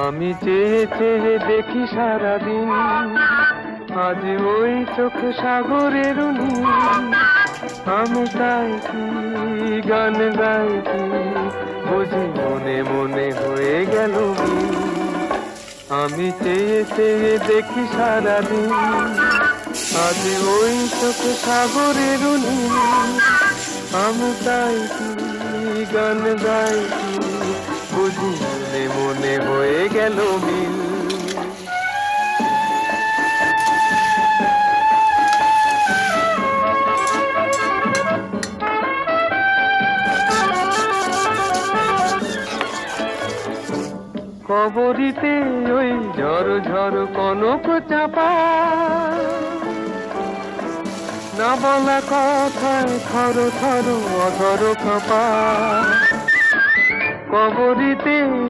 আমি চেয়ে চেয়ে দেখি সারাদিন, আজ ওই চোখে সাগরের নীল। আমি তাই কি গান গাই কি, বুঝি মনে মনে হয়ে গেল মিল। আমি চেয়ে চেয়ে দেখি সারাদিন, আজ ওই চোখে সাগরের নীল। আমি তাই কি গান গাই কি, বুঝি মনে মনে হয়ে গেল মিল। কবরিতে ওই ঝড় ঝড় কনক চাপা, না বলা কথায় থর থর অধর কাঁপা। কবরিতে